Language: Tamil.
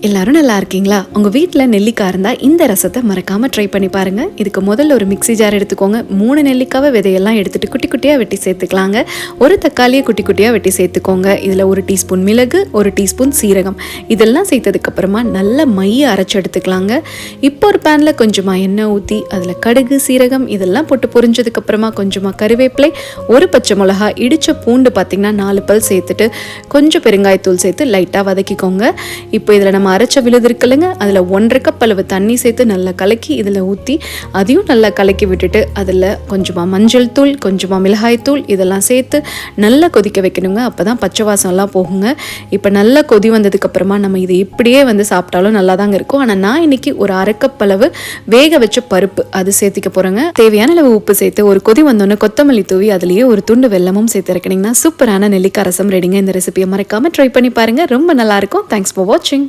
எல்லாரும் நல்லா இருக்கீங்களா? உங்கள் வீட்டில் நெல்லிக்காய் இருந்தால் இந்த ரசத்தை மறக்காமல் ட்ரை பண்ணி பாருங்கள். இதுக்கு முதல்ல ஒரு மிக்ஸி ஜார் எடுத்துக்கோங்க. 3 நெல்லிக்காவை விதையெல்லாம் எடுத்துகிட்டு குட்டி குட்டியாக வெட்டி சேர்த்துக்கலாங்க. ஒரு தக்காளியை குட்டி குட்டியாக வெட்டி சேர்த்துக்கோங்க. இதில் 1 டீஸ்பூன் மிளகு, 1 டீஸ்பூன் சீரகம் இதெல்லாம் சேர்த்ததுக்கப்புறமா நல்ல மையை அரைச்சி எடுத்துக்கலாங்க. இப்போ ஒரு பேனில் கொஞ்சமாக எண்ணெய் ஊற்றி அதில் கடுகு, சீரகம் இதெல்லாம் போட்டு பொரிஞ்சதுக்கப்புறமா கொஞ்சமாக கருவேப்பிலை, 1 பச்சை மிளகா, இடித்த பூண்டு பார்த்திங்கன்னா 4 பல் சேர்த்துட்டு கொஞ்சம் பெருங்காயத்தூள் சேர்த்து லைட்டாக வதக்கிக்கோங்க. இப்போ இதில் நம்ம அரைச்ச விழுது இருக்குல்லைங்க, அதில் 1.5 கப் அளவு தண்ணி சேர்த்து நல்லா கலக்கி இதில் ஊற்றி அதையும் நல்லா கலக்கி விட்டுட்டு அதில் கொஞ்சமாக மஞ்சள் தூள், கொஞ்சமாக மிளகாய் தூள் இதெல்லாம் சேர்த்து நல்லா கொதிக்க வைக்கணுங்க. அப்போ தான் பச்சை வாசம்லாம் போகுங்க. இப்போ நல்லா கொதி வந்ததுக்கப்புறமா நம்ம இது இப்படியே சாப்பிட்டாலும் நல்லா தாங்க இருக்கும். ஆனால் நான் இன்னைக்கு ஒரு 1/2 கப் அளவு வேக வச்ச பருப்பு அது சேர்த்திக்க போகிறேங்க. தேவையான அளவு உப்பு சேர்த்து ஒரு கொதி வந்தோன்னே கொத்தமல்லி தூவி அதுலேயே ஒரு துண்டு வெல்லமும் சேர்த்து இறக்கினீங்கன்னா சூப்பரான நெல்லிக்காய் ரசம் ரெடிங்க. இந்த ரெசிபியை மறக்காமல் ட்ரை பண்ணி பாருங்கள். ரொம்ப நல்லாயிருக்கும். தேங்க்ஸ் ஃபார் வாட்சிங்.